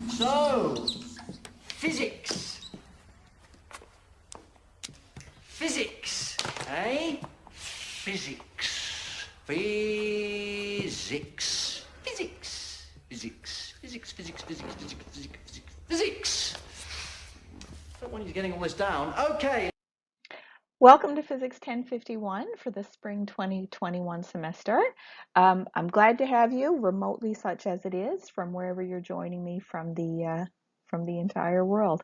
So, physics. Physics, eh? Physics. Physics. Physics. Physics. Physics, physics, physics, physics, physics, physics, physics. I don't want you getting all this down. Okay. Welcome to Physics 1051 for the spring 2021 semester. I'm glad to have you remotely, such as it is, from wherever you're joining me from the entire world.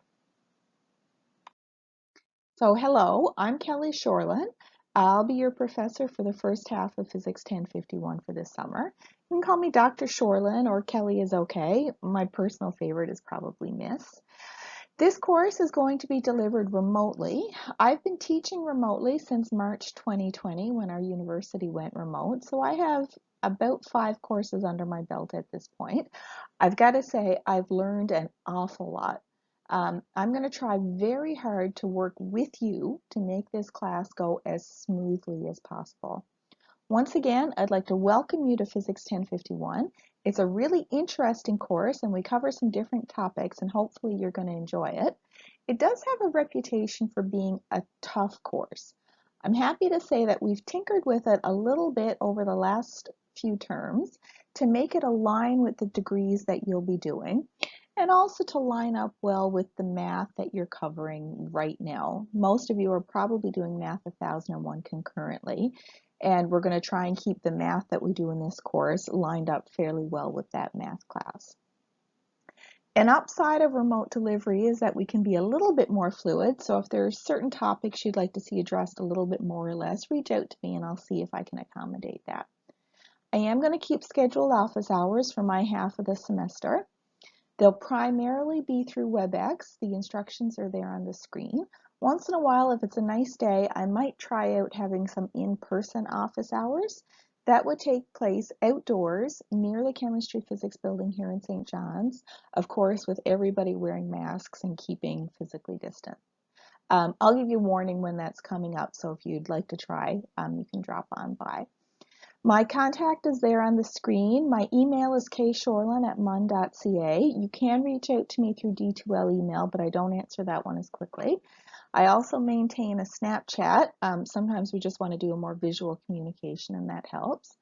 So, hello, I'm Kelly Shorland. I'll be your professor for the first half of Physics 1051 for this summer. You can call me Dr. Shorland, or Kelly is okay. My personal favorite is probably Miss. This course is going to be delivered remotely. I've been teaching remotely since March 2020 when our university went remote, so I have about 5 courses under my belt at this point. I've got to say, I've learned an awful lot. I'm going to try very hard to work with you to make this class go as smoothly as possible. Once again, I'd like to welcome you to Physics 1051. It's a really interesting course and we cover some different topics and hopefully you're going to enjoy it. It does have a reputation for being a tough course. I'm happy to say that we've tinkered with it a little bit over the last few terms to make it align with the degrees that you'll be doing and also to line up well with the math that you're covering right now. Most of you are probably doing Math 1001 concurrently, and we're going to try and keep the math that we do in this course lined up fairly well with that math class. An upside of remote delivery is that we can be a little bit more fluid, so if there are certain topics you'd like to see addressed a little bit more or less, reach out to me and I'll see if I can accommodate that. I am going to keep scheduled office hours for my half of the semester. They'll primarily be through WebEx. The instructions are there on the screen. Once in a while, if it's a nice day, I might try out having some in-person office hours. That would take place outdoors near the Chemistry Physics building here in St. John's, of course, with everybody wearing masks and keeping physically distant. I'll give you a warning when that's coming up, so if you'd like to try, you can drop on by. My contact is there on the screen. My email is kshorland@mun.ca. You can reach out to me through D2L email, but I don't answer that one as quickly. I also maintain a Snapchat. Sometimes we just want to do a more visual communication, and that helps.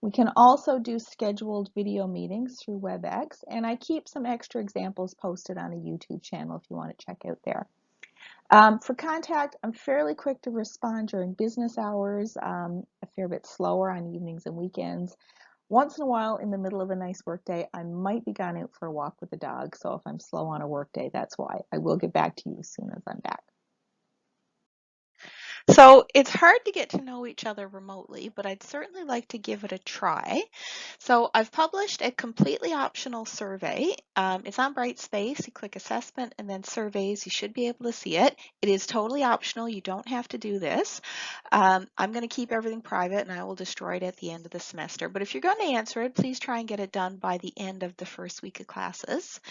We can also do scheduled video meetings through WebEx, and I keep some extra examples posted on a YouTube channel if you want to check out there. For contact, I'm fairly quick to respond during business hours, a fair bit slower on evenings and weekends. Once in a while, in the middle of a nice work day, I might be gone out for a walk with the dog, so if I'm slow on a work day, that's why. I will get back to you as soon as I'm back. So it's hard to get to know each other remotely, but I'd certainly like to give it a try. So I've published a completely optional survey. It's on Brightspace. You click assessment and then surveys. You should be able to see it. It is totally optional. You don't have to do this. I'm going to keep everything private and I will destroy it at the end of the semester. But if you're going to answer it, please try and get it done by the end of the first week of classes.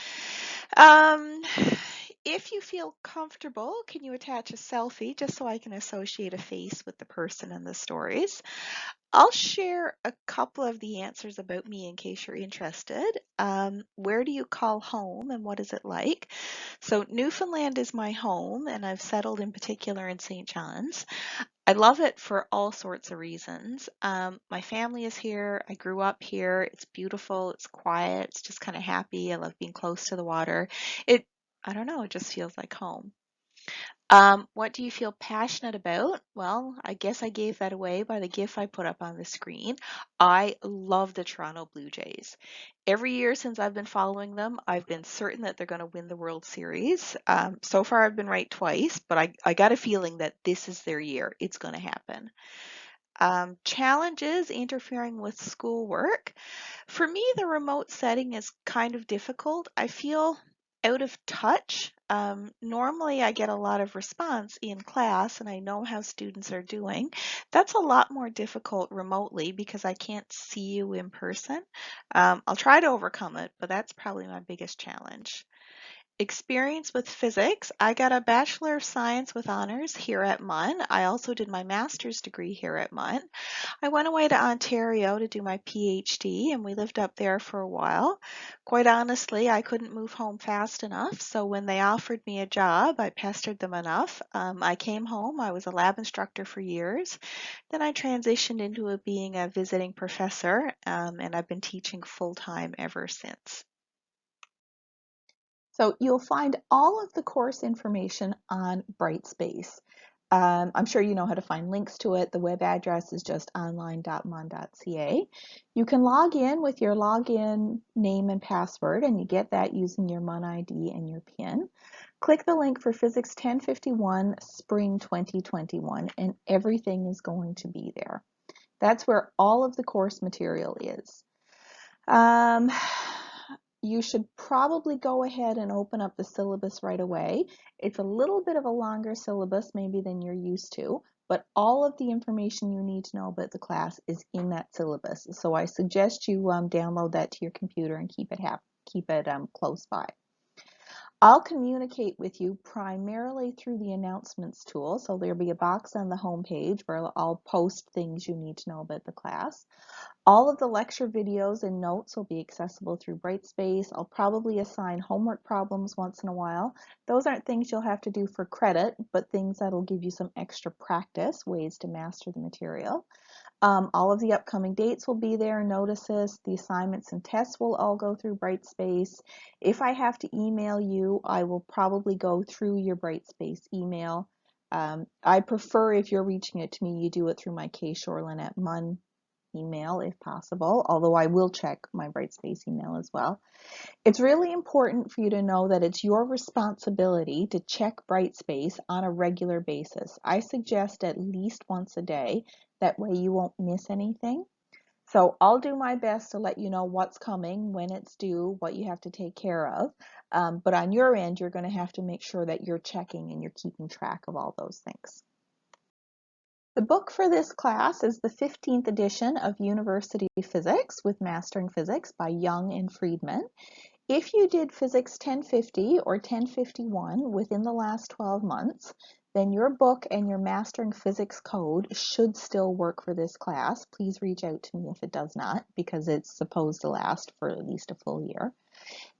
If you feel comfortable, can you attach a selfie just so I can associate a face with the person in the stories? I'll share a couple of the answers about me in case you're interested. Where do you call home and what is it like? So Newfoundland is my home and I've settled in particular in St. John's. I love it for all sorts of reasons. My family is here. I grew up here. It's beautiful. It's quiet. It's just kind of happy. I love being close to the water. I don't know, it just feels like home. What do you feel passionate about? Well, I guess I gave that away by the GIF I put up on the screen. I love the Toronto Blue Jays. Every year since I've been following them, I've been certain that they're going to win the World Series. So far, I've been right twice, but I got a feeling that this is their year. It's going to happen. Challenges interfering with schoolwork. For me, the remote setting is kind of difficult. I feel out of touch. Normally, I get a lot of response in class and I know how students are doing. That's a lot more difficult remotely because I can't see you in person. I'll try to overcome it, but that's probably my biggest challenge. Experience with physics. I got a Bachelor of Science with honors here at MUN. I also did my master's degree here at MUN. I went away to Ontario to do my PhD, and we lived up there for a while. Quite honestly, I couldn't move home fast enough, so when they offered me a job, I pestered them enough. I came home. I was a lab instructor for years. Then I transitioned into being a visiting professor, and I've been teaching full-time ever since. So you'll find all of the course information on Brightspace. I'm sure you know how to find links to it. The web address is just online.mun.ca. You can log in with your login name and password, and you get that using your MUN ID and your PIN. Click the link for Physics 1051 Spring 2021, and everything is going to be there. That's where all of the course material is. You should probably go ahead and open up the syllabus right away. It's a little bit of a longer syllabus maybe than you're used to, but all of the information you need to know about the class is in that syllabus. So I suggest you download that to your computer and keep it close by. I'll communicate with you primarily through the announcements tool. So there'll be a box on the home page where I'll post things you need to know about the class. All of the lecture videos and notes will be accessible through Brightspace. I'll probably assign homework problems once in a while. Those aren't things you'll have to do for credit, but things that'll give you some extra practice, ways to master the material. All of the upcoming dates will be there, notices, the assignments and tests will all go through Brightspace. If I have to email you, I will probably go through your Brightspace email. I prefer if you're reaching it to me, you do it through my kshorlin@mun email if possible, although I will check my Brightspace email as well. It's really important for you to know that it's your responsibility to check Brightspace on a regular basis. I suggest at least once a day. That way you won't miss anything. So I'll do my best to let you know what's coming, when it's due, what you have to take care of. But on your end, you're going to have to make sure that you're checking and you're keeping track of all those things. The book for this class is the 15th edition of University Physics with Mastering Physics by Young and Friedman. If you did Physics 1050 or 1051 within the last 12 months, then your book and your Mastering Physics code should still work for this class. Please reach out to me if it does not, because it's supposed to last for at least a full year.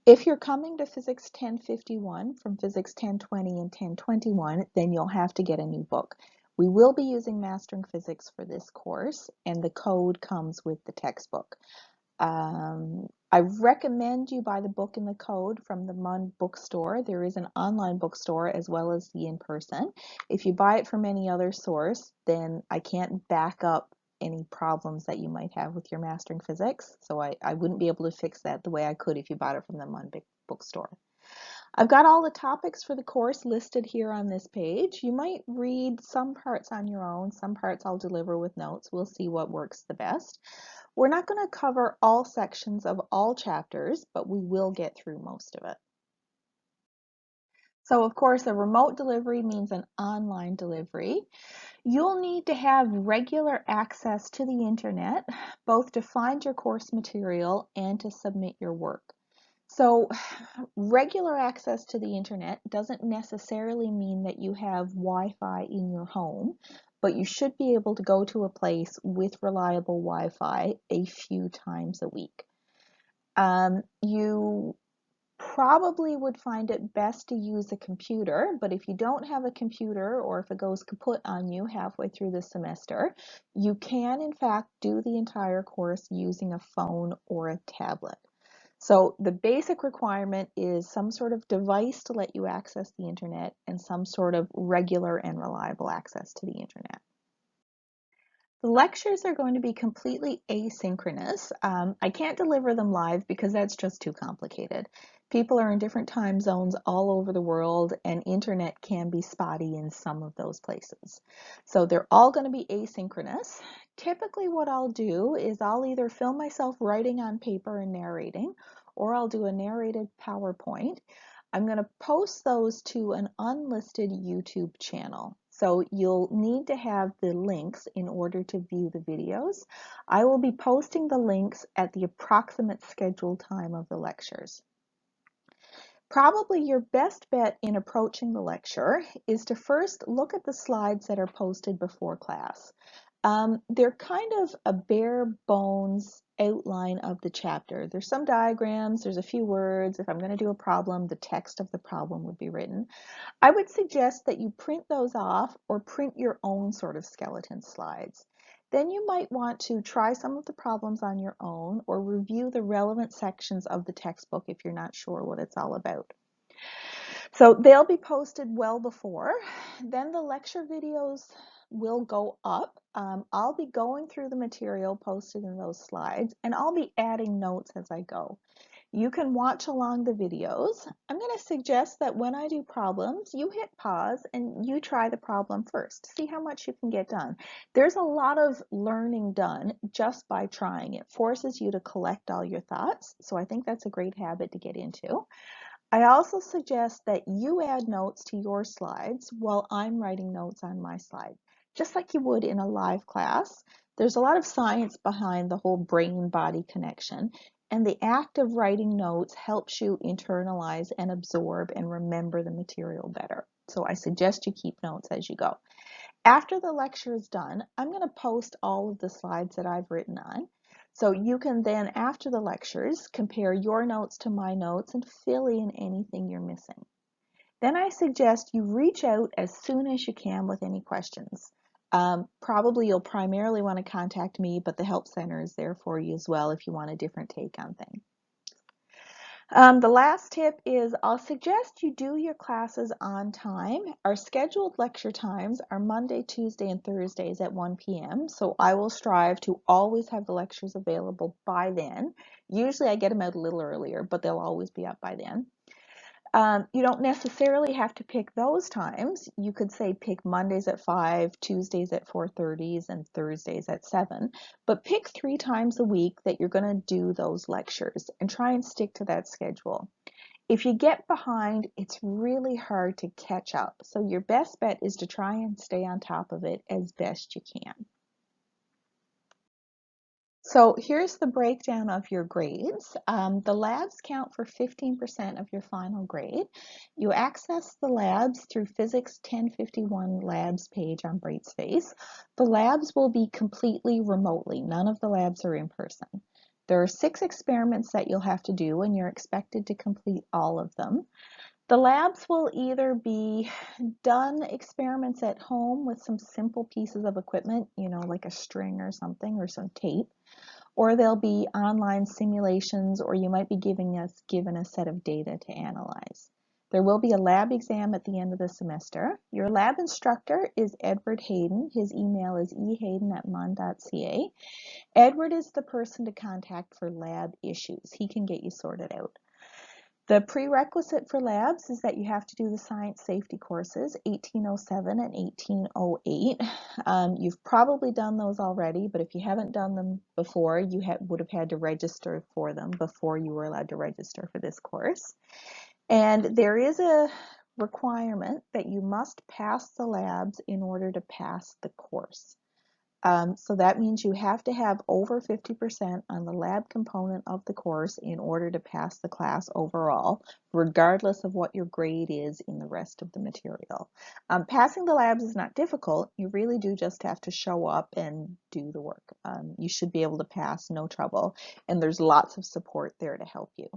If you're coming to Physics 1051 from Physics 1020 and 1021, then you'll have to get a new book. We will be using Mastering Physics for this course, and the code comes with the textbook. I recommend you buy the book and the code from the MUN bookstore. There is an online bookstore as well as the in-person. If you buy it from any other source, then I can't back up any problems that you might have with your Mastering Physics. So I wouldn't be able to fix that the way I could if you bought it from the MUN bookstore. I've got all the topics for the course listed here on this page. You might read some parts on your own, some parts I'll deliver with notes. We'll see what works the best. We're not going to cover all sections of all chapters, but we will get through most of it. So of course, a remote delivery means an online delivery. You'll need to have regular access to the internet, both to find your course material and to submit your work. So regular access to the internet doesn't necessarily mean that you have Wi-Fi in your home, but you should be able to go to a place with reliable Wi-Fi a few times a week. You probably would find it best to use a computer, but if you don't have a computer or if it goes kaput on you halfway through the semester, you can in fact do the entire course using a phone or a tablet. So the basic requirement is some sort of device to let you access the internet and some sort of regular and reliable access to the internet. The lectures are going to be completely asynchronous. I can't deliver them live because that's just too complicated. People are in different time zones all over the world, and internet can be spotty in some of those places. So they're all going to be asynchronous. Typically what I'll do is I'll either film myself writing on paper and narrating, or I'll do a narrated PowerPoint. I'm going to post those to an unlisted YouTube channel. So you'll need to have the links in order to view the videos. I will be posting the links at the approximate scheduled time of the lectures. Probably your best bet in approaching the lecture is to first look at the slides that are posted before class. They're kind of a bare bones outline of the chapter. There's some diagrams, there's a few words. If I'm going to do a problem, the text of the problem would be written. I would suggest that you print those off or print your own sort of skeleton slides. Then you might want to try some of the problems on your own or review the relevant sections of the textbook if you're not sure what it's all about. So they'll be posted well before. Then the lecture videos will go up. I'll be going through the material posted in those slides, and I'll be adding notes as I go. You can watch along the videos. I'm going to suggest that when I do problems, you hit pause and you try the problem first. See how much you can get done. There's a lot of learning done just by trying. It forces you to collect all your thoughts, so I think that's a great habit to get into. I also suggest that you add notes to your slides while I'm writing notes on my slide, just like you would in a live class. There's a lot of science behind the whole brain-body connection, and the act of writing notes helps you internalize and absorb and remember the material better. So I suggest you keep notes as you go. After the lecture is done, I'm going to post all of the slides that I've written on. So you can then, after the lectures, compare your notes to my notes and fill in anything you're missing. Then I suggest you reach out as soon as you can with any questions. Probably you'll primarily want to contact me, but the Help Center is there for you as well if you want a different take on things. The last tip is I'll suggest you do your classes on time. Our scheduled lecture times are Monday, Tuesday, and Thursdays at 1 p.m. So I will strive to always have the lectures available by then. Usually I get them out a little earlier, but they'll always be up by then. You don't necessarily have to pick those times. You could say pick Mondays at 5, Tuesdays at 4:30, and Thursdays at 7. But pick 3 times a week that you're going to do those lectures and try and stick to that schedule. If you get behind, it's really hard to catch up. So your best bet is to try and stay on top of it as best you can. So here's the breakdown of your grades. The labs count for 15% of your final grade. You access the labs through Physics 1051 Labs page on Brightspace. The labs will be completely remotely. None of the labs are in person. There are 6 experiments that you'll have to do, and you're expected to complete all of them. The labs will either be done experiments at home with some simple pieces of equipment, like a string or something or some tape, or they'll be online simulations, or you might be given a set of data to analyze. There will be a lab exam at the end of the semester. Your lab instructor is Edward Hayden. His email is ehayden@mon.ca. Edward is the person to contact for lab issues. He can get you sorted out. The prerequisite for labs is that you have to do the science safety courses, 1807 and 1808. You've probably done those already, but if you haven't done them before, you would have had to register for them before you were allowed to register for this course. And there is a requirement that you must pass the labs in order to pass the course. So that means you have to have over 50% on the lab component of the course in order to pass the class overall, regardless of what your grade is in the rest of the material. Passing the labs is not difficult. You really do just have to show up and do the work. You should be able to pass, no trouble, and there's lots of support there to help you.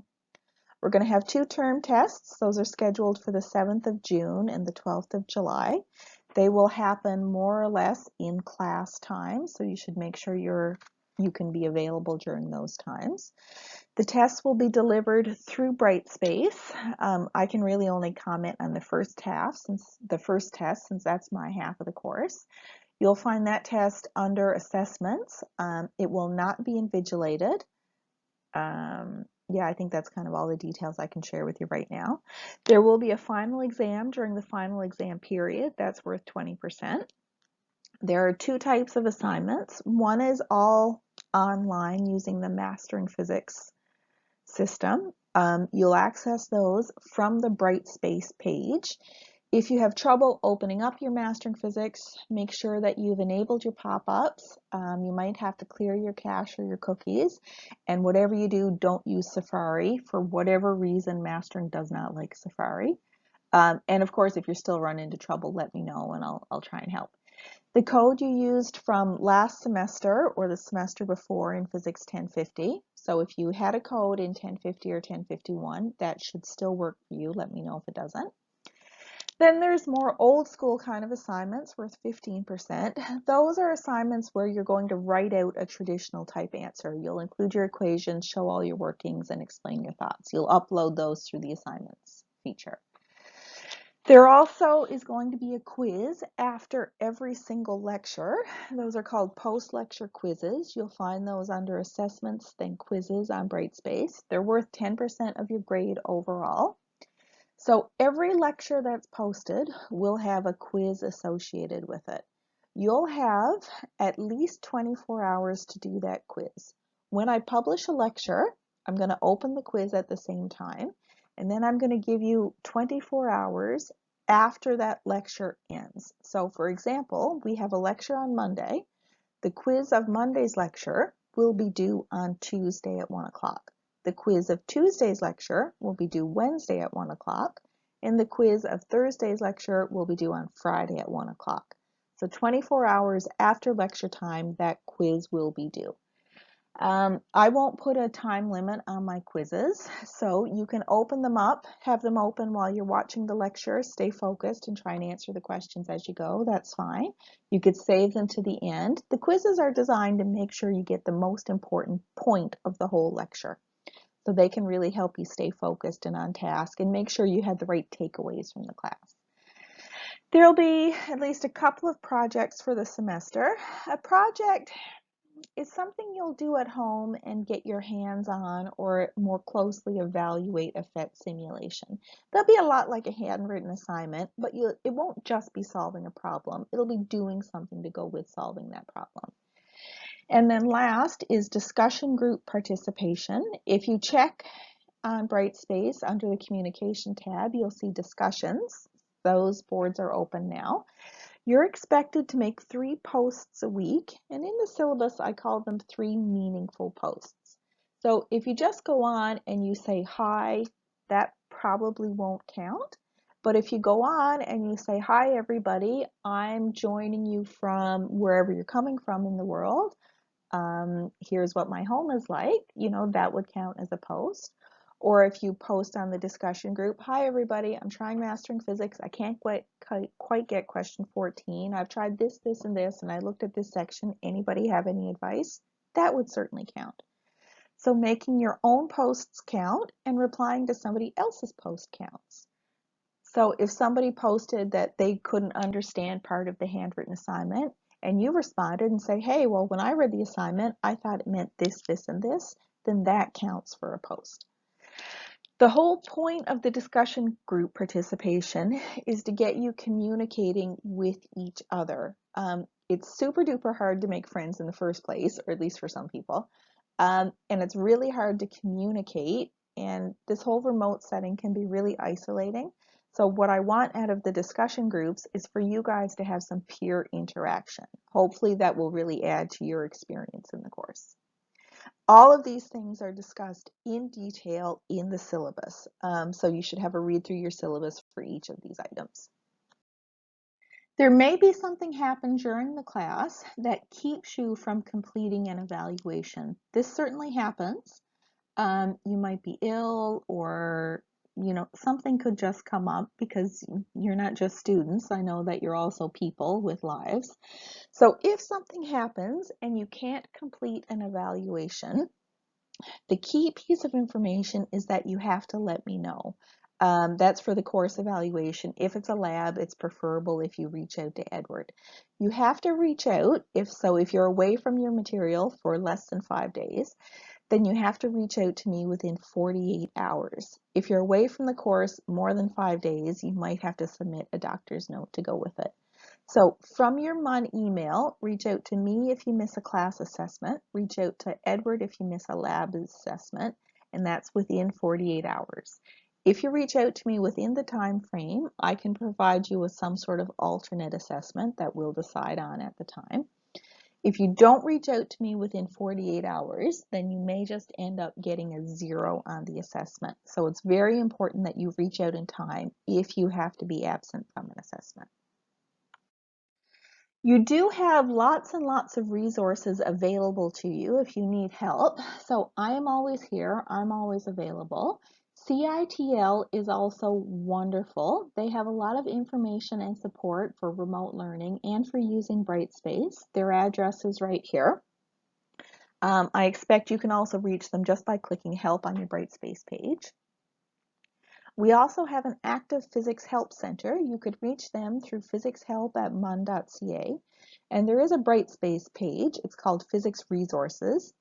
We're going to have 2 term tests. Those are scheduled for the 7th of June and the 12th of July. They will happen more or less in class time, so you should make sure you can be available during those times. The tests will be delivered through Brightspace. I can really only comment on the first test since that's my half of the course. You'll find that test under assessments. It will not be invigilated. Yeah, I think that's kind of all the details I can share with you right now. There will be a final exam during the final exam period. That's worth 20%. There are 2 types of assignments. One is all online using the Mastering Physics system. You'll access those from the Brightspace page. If you have trouble opening up your Mastering Physics, make sure that you've enabled your pop-ups. You might have to clear your cache or your cookies, and whatever you do, don't use Safari. For whatever reason, Mastering does not like Safari. And of course, if you're still running into trouble, let me know and I'll try and help. The code you used from last semester or the semester before in Physics 1050. So if you had a code in 1050 or 1051, that should still work for you. Let me know if it doesn't. Then there's more old school kind of assignments worth 15%. Those are assignments where you're going to write out a traditional type answer. You'll include your equations, show all your workings, and explain your thoughts. You'll upload those through the assignments feature. There also is going to be a quiz after every single lecture. Those are called post-lecture quizzes. You'll find those under assessments, then quizzes on Brightspace. They're worth 10% of your grade overall. So every lecture that's posted will have a quiz associated with it. You'll have at least 24 hours to do that quiz. When I publish a lecture, I'm going to open the quiz at the same time, and then I'm going to give you 24 hours after that lecture ends. So for example, we have a lecture on Monday. The quiz of Monday's lecture will be due on Tuesday at 1 o'clock. The quiz of Tuesday's lecture will be due Wednesday at 1 o'clock, and the quiz of Thursday's lecture will be due on Friday at 1 o'clock. So 24 hours after lecture time, that quiz will be due. I won't put a time limit on my quizzes, so you can open them up, have them open while you're watching the lecture, stay focused and try and answer the questions as you go. That's fine. You could save them to the end. The quizzes are designed to make sure you get the most important point of the whole lecture, so they can really help you stay focused and on task and make sure you had the right takeaways from the class. There'll be at least a couple of projects for the semester. A project is something you'll do at home and get your hands on or more closely evaluate a PhET simulation. They'll be a lot like a handwritten assignment, but it won't just be solving a problem. It'll be doing something to go with solving that problem. And then last is discussion group participation. If you check on Brightspace under the Communication tab, you'll see discussions. Those boards are open now. You're expected to make 3 posts a week, and in the syllabus I call them 3 meaningful posts. So if you just go on and you say hi, that probably won't count. But if you go on and you say, hi everybody, I'm joining you from wherever you're coming from in the world. Here's what my home is like, that would count as a post. Or if you post on the discussion group, hi everybody, I'm trying Mastering Physics. I can't quite get question 14. I've tried this, this, and this, and I looked at this section. Anybody have any advice? That would certainly count. So making your own posts count and replying to somebody else's post counts. So if somebody posted that they couldn't understand part of the handwritten assignment, and you responded and say, hey, well, when I read the assignment, I thought it meant this, this, and this, then that counts for a post. The whole point of the discussion group participation is to get you communicating with each other. It's super duper hard to make friends in the first place, or at least for some people. And it's really hard to communicate, and this whole remote setting can be really isolating. So what I want out of the discussion groups is for you guys to have some peer interaction. Hopefully that will really add to your experience in the course. All of these things are discussed in detail in the syllabus, so you should have a read through your syllabus for each of these items. There may be something happen during the class that keeps you from completing an evaluation. This certainly happens. You might be ill, or something could just come up because you're not just students. I know that you're also people with lives. So if something happens and you can't complete an evaluation, the key piece of information is that you have to let me know. That's for the course evaluation. If it's a lab, it's preferable if you reach out to Edward. You have to reach out if you're away from your material for less than 5 days, then you have to reach out to me within 48 hours. If you're away from the course more than 5 days, you might have to submit a doctor's note to go with it. So from your MUN email, reach out to me if you miss a class assessment, reach out to Edward if you miss a lab assessment, and that's within 48 hours. If you reach out to me within the time frame, I can provide you with some sort of alternate assessment that we'll decide on at the time. If you don't reach out to me within 48 hours, then you may just end up getting a 0 on the assessment. So it's very important that you reach out in time if you have to be absent from an assessment. You do have lots and lots of resources available to you if you need help. So I am always here. I'm always available. CITL is also wonderful. They have a lot of information and support for remote learning and for using Brightspace. Their address is right here. I expect you can also reach them just by clicking Help on your Brightspace page. We also have an active Physics Help Center. You could reach them through physicshelp@mun.ca. And there is a Brightspace page. It's called Physics Resources.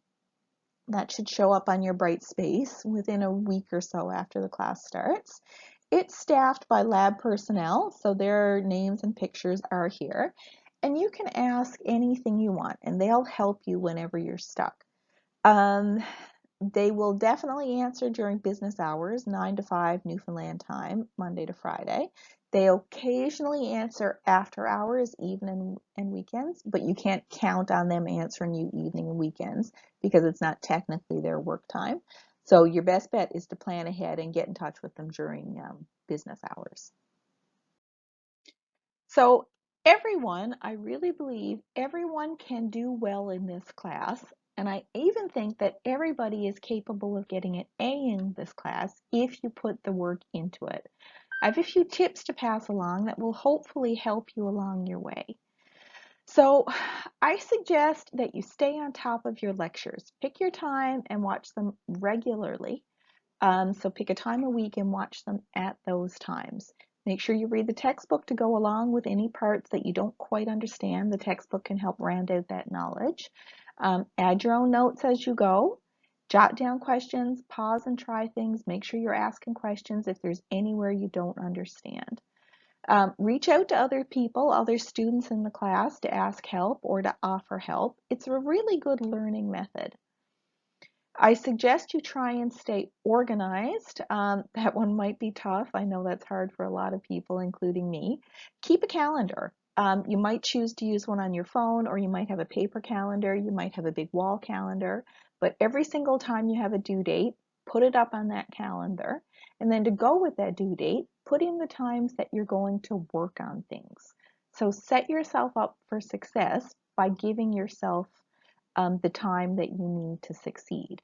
That should show up on your Brightspace within a week or so after the class starts. It's staffed by lab personnel, so their names and pictures are here. And you can ask anything you want, and they'll help you whenever you're stuck. They will definitely answer during business hours, 9 to 5 Newfoundland time, Monday to Friday. They occasionally answer after hours, evening and weekends, but you can't count on them answering you evening and weekends because it's not technically their work time. So your best bet is to plan ahead and get in touch with them during business hours. So everyone, I really believe everyone can do well in this class. And I even think that everybody is capable of getting an A in this class if you put the work into it. I have a few tips to pass along that will hopefully help you along your way. So I suggest that you stay on top of your lectures. Pick your time and watch them regularly. So pick a time a week and watch them at those times. Make sure you read the textbook to go along with any parts that you don't quite understand. The textbook can help round out that knowledge. Add your own notes as you go. Jot down questions, pause and try things. Make sure you're asking questions if there's anywhere you don't understand. Reach out to other people, other students in the class to ask help or to offer help. It's a really good learning method. I suggest you try and stay organized. That one might be tough. I know that's hard for a lot of people, including me. Keep a calendar. You might choose to use one on your phone, or you might have a paper calendar. You might have a big wall calendar. But every single time you have a due date, put it up on that calendar. And then to go with that due date, put in the times that you're going to work on things. So set yourself up for success by giving yourself the time that you need to succeed.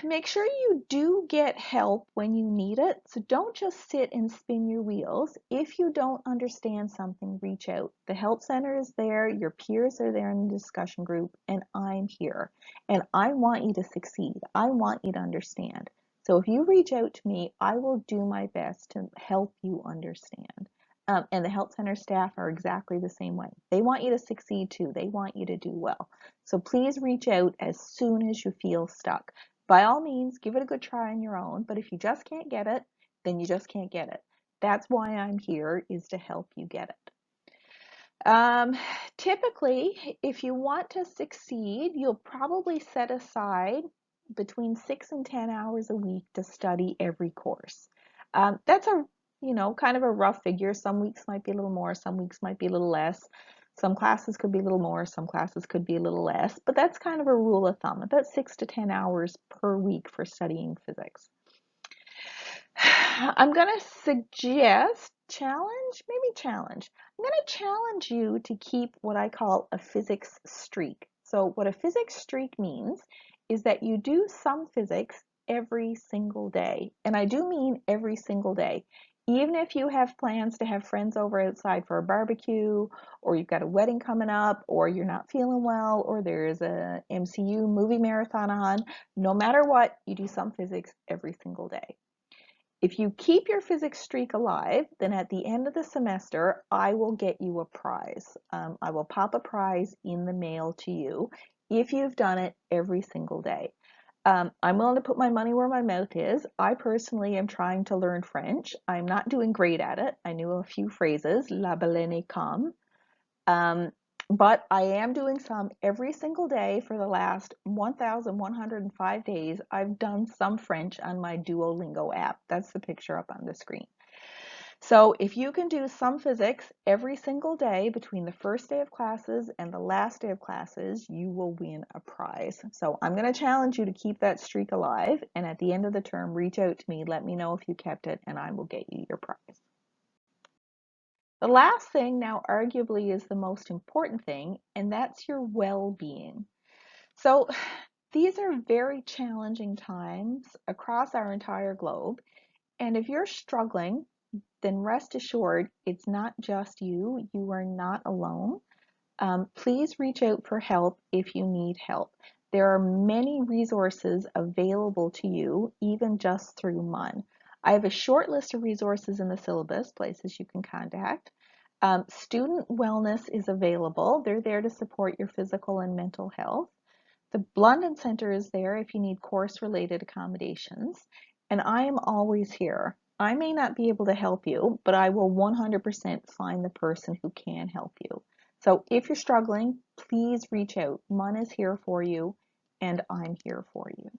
Make sure you do get help when you need it. So don't just sit and spin your wheels. If you don't understand something, reach out. The help center is there, your peers are there in the discussion group, and I'm here. And I want you to succeed. I want you to understand. So if you reach out to me, I will do my best to help you understand. And the help center staff are exactly the same way. They want you to succeed too. They want you to do well. So please reach out as soon as you feel stuck. By all means, give it a good try on your own, but if you just can't get it, then you just can't get it. That's why I'm here, is to help you get it. Typically, if you want to succeed, you'll probably set aside between 6 and 10 hours a week to study every course. That's a kind of a rough figure. Some weeks might be a little more, some weeks might be a little less. Some classes could be a little more, some classes could be a little less, but that's kind of a rule of thumb, about 6 to 10 hours per week for studying physics. I'm going to suggest challenge. I'm going to challenge you to keep what I call a physics streak. So what a physics streak means is that you do some physics every single day. And I do mean every single day. Even if you have plans to have friends over outside for a barbecue, or you've got a wedding coming up, or you're not feeling well, or there's a MCU movie marathon on, no matter what, you do some physics every single day. If you keep your physics streak alive, then at the end of the semester, I will get you a prize. I will pop a prize in the mail to you if you've done it every single day. I'm willing to put my money where my mouth is. I personally am trying to learn French. I'm not doing great at it. I knew a few phrases, la baleine comme. But I am doing some every single day for the last 1,105 days. I've done some French on my Duolingo app. That's the picture up on the screen. So if you can do some physics every single day between the first day of classes and the last day of classes, you will win a prize. So I'm going to challenge you to keep that streak alive. And at the end of the term, reach out to me, let me know if you kept it, and I will get you your prize. The last thing now arguably is the most important thing, and that's your well-being. So these are very challenging times across our entire globe. And if you're struggling, then rest assured it's not just you. You are not alone. Please reach out for help if you need help. There are many resources available to you, even just through MUN. I have a short list of resources in the syllabus, places you can contact. Student wellness is available. They're there to support your physical and mental health. The Blunden Center is there if you need course-related accommodations, and I am always here. I may not be able to help you, but I will 100% find the person who can help you. So if you're struggling, please reach out. MUN is here for you, and I'm here for you.